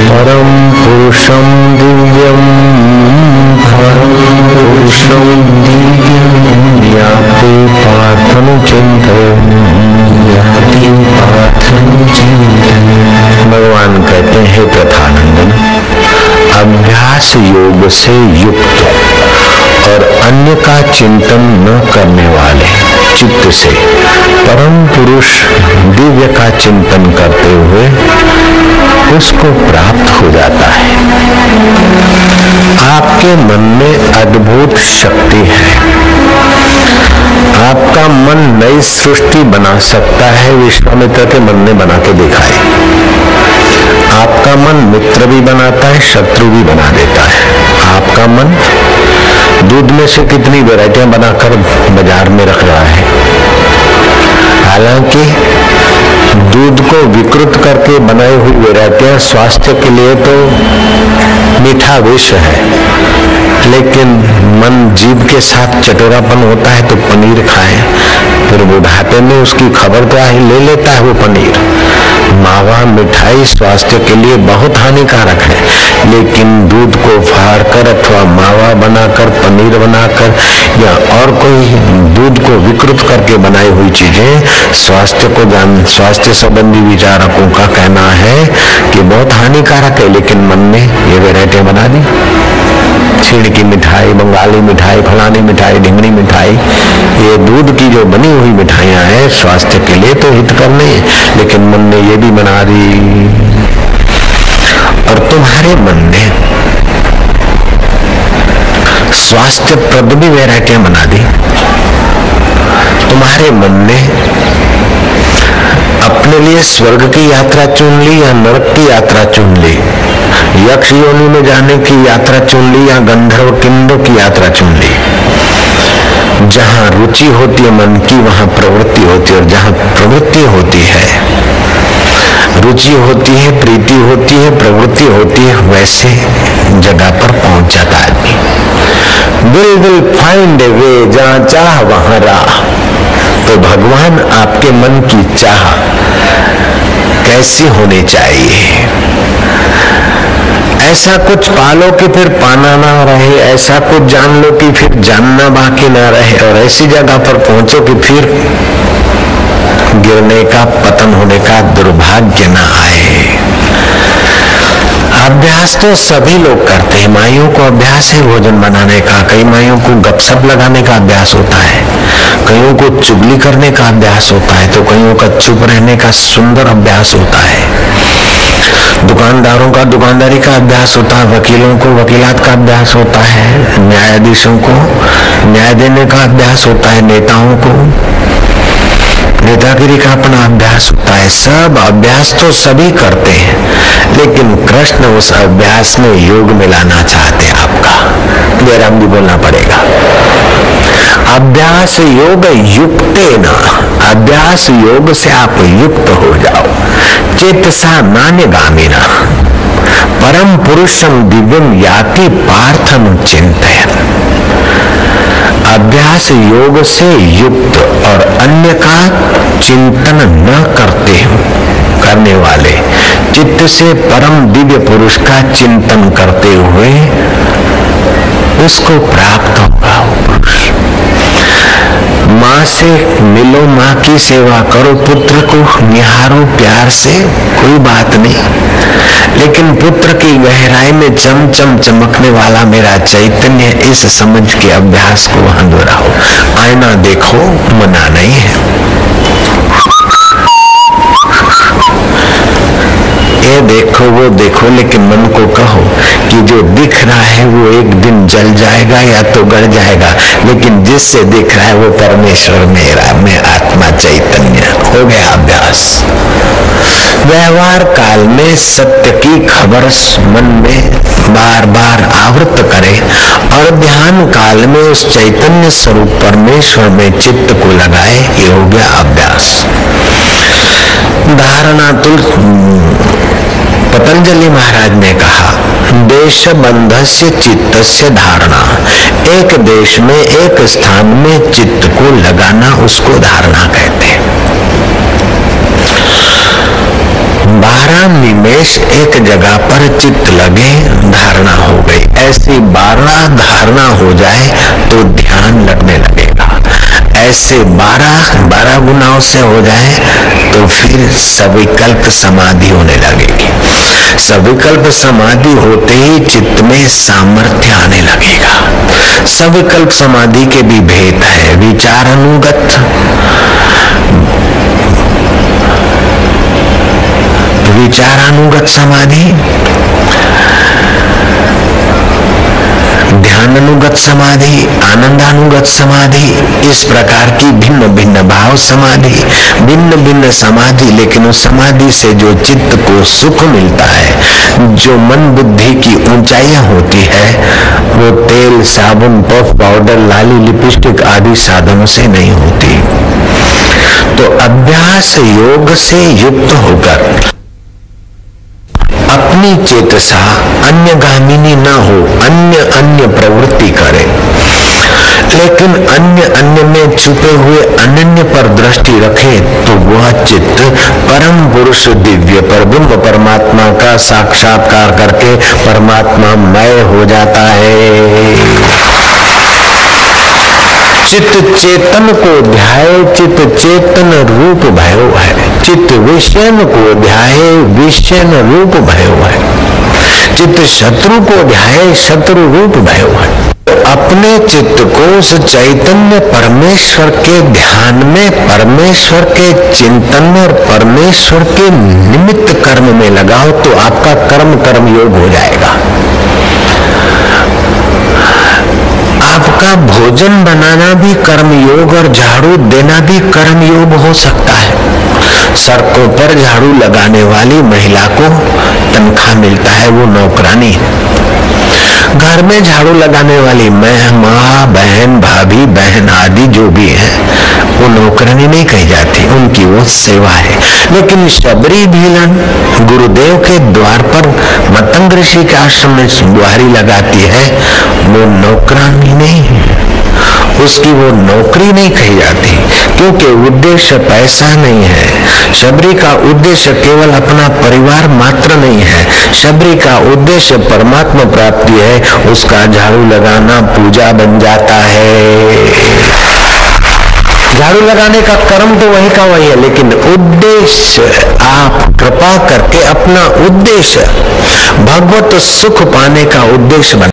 परम पुरुषम दिव्यम याति पार्थम चिंतन। भगवान कहते हैं प्रथानंदन, अभ्यास योग से युक्त और अन्य का चिंतन न करने वाले चित्त से परम पुरुष दिव्य का चिंतन करते हुए उसको प्राप्त हो जाता है। आपके मन में अद्भुत शक्ति है। आपका मन नई सृष्टि बना सकता है, विश्वामित्र के मन ने बना के दिखाई। आपका मन मित्र भी बनाता है, शत्रु भी बना देता है। आपका मन दूध में से कितनी वैरायटियां बनाकर बाजार में रख रहा है। हालांकि दूध को विकृत करके बनाई हुई वैरायटियां स्वास्थ्य के लिए तो मीठा विष है, लेकिन मन जीभ के साथ चटोरापन होता है तो पनीर खाएं, फिर बुढ़ापे में उसकी खबर तो ले लेता है वो पनीर। मावा मिठाई स्वास्थ्य के लिए बहुत हानिकारक है, लेकिन दूध को फाड़कर अथवा मावा बनाकर पनीर बनाकर या और कोई दूध को विकृत करके बनाई हुई चीजें स्वास्थ्य संबंधी विचारकों का कहना है कि बहुत हानिकारक है। लेकिन मन ने ये वैरायटियां बना दी, छीड़ की मिठाई, बंगाली मिठाई, फलानी मिठाई, ढिंगनी मिठाई, ये दूध की जो बनी हुई मिठाइयां हैं स्वास्थ्य के लिए तो हितकर नहीं, लेकिन मन ने ये भी बना दी। और तुम्हारे मन ने स्वास्थ्यप्रद भी वैरायटियां बना दी। तुम्हारे मन ने अपने लिए स्वर्ग की यात्रा चुन ली या नरक की यात्रा चुन ली, यक्ष योनि में जाने की यात्रा चुन ली या गंधर्व किंडों की यात्रा चुन ली। जहां रुचि होती है मन की वहां प्रवृत्ति होती है, और जहां प्रवृत्ति होती है, रुचि होती है, प्रीति होती है, प्रवृत्ति होती है, वैसे जगह पर पहुंच जाता आदमी। विल फाइंड ए वे, जहां चाह वहां राह। तो भगवान आपके मन की चाह कैसी होनी चाहिए? ऐसा कुछ पालो कि फिर पाना ना रहे, ऐसा कुछ जान लो कि फिर जानना बाकी ना रहे, और ऐसी जगह पर पहुंचो कि फिर गिरने का, पतन होने का दुर्भाग्य ना आए। अभ्यास तो सभी लोग करते हैं। माइयों को अभ्यास है भोजन बनाने का, कई माइयों को गपशप लगाने का अभ्यास होता है, कईयों को चुगली करने का अभ्यास होता है, तो कईयों का चुप रहने का सुंदर अभ्यास होता है। दुकानदारों का दुकानदारी का अभ्यास होता है, वकीलों को वकीलात का अभ्यास होता है, न्यायाधीशों को न्याय देने का अभ्यास होता है, नेताओं को नेतागिरी का अपना अभ्यास होता है। सब अभ्यास तो सभी करते हैं, लेकिन कृष्ण उस अभ्यास में योग मिलाना चाहते हैं आपका। जयराम जी बोलना पड़ेगा, अभ्यास योग युक्तेन, अभ्यास योग से आप युक्त हो जाओ। चेतसा नान्यगामिना परम पुरुषम दिव्यम याति पार्थम चिंतयन्। अभ्यास योग से युक्त और अन्य का चिंतन न करने वाले चित्त से परम दिव्य पुरुष का चिंतन करते हुए उसको प्राप्त होगा। माँ से मिलो, माँ की सेवा करो, पुत्र को निहारो प्यार से, कोई बात नहीं, लेकिन पुत्र की गहराई में चमचम चमकने वाला मेरा चैतन्य, इस समझ के अभ्यास को वहां दोहराओ। आईना देखो, मना नहीं है। ये देखो वो देखो, लेकिन मन को कहो कि जो दिख रहा है वो एक दिन जल जाएगा या तो गड़ जाएगा, लेकिन जिससे दिख रहा है वो परमेश्वर मेरा, मैं आत्मा चैतन्य। हो गया अभ्यास। व्यवहार काल में सत्य की खबर मन में बार बार आवृत करे और ध्यान काल में उस चैतन्य स्वरूप परमेश्वर में चित्त को लगाए। ये हो गया अभ्यास। धारणा पतंजलि महाराज ने कहा, देश बंधस्य चित्तस्य धारणा, एक देश में एक स्थान में चित्त को लगाना उसको धारणा कहते हैं। 12 निमेष एक जगह पर चित्त लगे, धारणा हो गई। ऐसी 12 धारणा हो जाए तो ध्यान लगने लगेगा। ऐसे 12 गुनाहों से हो जाए तो फिर सविकल्प समाधि होने लगेगी। सविकल्प समाधि होते ही चित्त में सामर्थ्य आने लगेगा। सविकल्प समाधि के भी भेद है। विचारानुगत समाधि, ध्यानानुगत समाधि, आनंदानुगत समाधि, इस प्रकार की भिन्न भिन्न भाव समाधि, भिन्न भिन्न समाधि। लेकिन उस समाधि से जो चित्त को सुख मिलता है, जो मन बुद्धि की ऊंचाइयां होती है, वो तेल, साबुन, पफ, पाउडर, लाली, लिपस्टिक आदि साधनों से नहीं होती। तो अभ्यास योग से युक्त होकर अपनी चेतसा अन्यगामिनी न हो, अन्य प्रवृत्ति करे, लेकिन अन्य में छुपे हुए अनन्य पर दृष्टि रखे तो वह चित्त परम पुरुष दिव्य परब्रह्म परमात्मा का साक्षात्कार करके परमात्मा मय हो जाता है। चित्त चेतन को ध्याए, चित्त चेतन रूप भयो है। चित्त विषयन को ध्याए, विषयन रूप भयो है। चित्त शत्रु को ध्याए, शत्रु रूप भयो है। अपने चित्त को उस चैतन्य परमेश्वर के ध्यान में, परमेश्वर के चिंतन में और परमेश्वर के निमित्त कर्म में लगाओ तो आपका कर्म योग हो जाएगा। आपका भोजन बनाना भी कर्म योग और झाड़ू देना भी कर्म योग हो सकता है। सड़कों पर झाड़ू लगाने वाली महिला को तनख्वाह मिलता है, वो नौकरानी है। घर में झाड़ू लगाने वाली माँ, बहन, भाभी, बहन आदि जो भी है, वो नौकरानी नहीं कही जाती, उनकी वो सेवा है। लेकिन शबरी भीलन गुरुदेव के द्वार पर मतंग ऋषि के आश्रम में बुहारी लगाती है, वो नौकरानी नहीं, उसकी वो नौकरी नहीं कही जाती, क्योंकि उद्देश्य पैसा नहीं है। शबरी का उद्देश्य केवल अपना परिवार मात्र नहीं है, शबरी का उद्देश्य परमात्मा प्राप्ति है। उसका झाड़ू लगाना पूजा बन जाता है। झाड़ू लगाने का कर्म तो वही का वही है, लेकिन उद्देश्य आप कृपा करके अपना उद्देश्य भगवत सुख पाने का उद्देश्य बना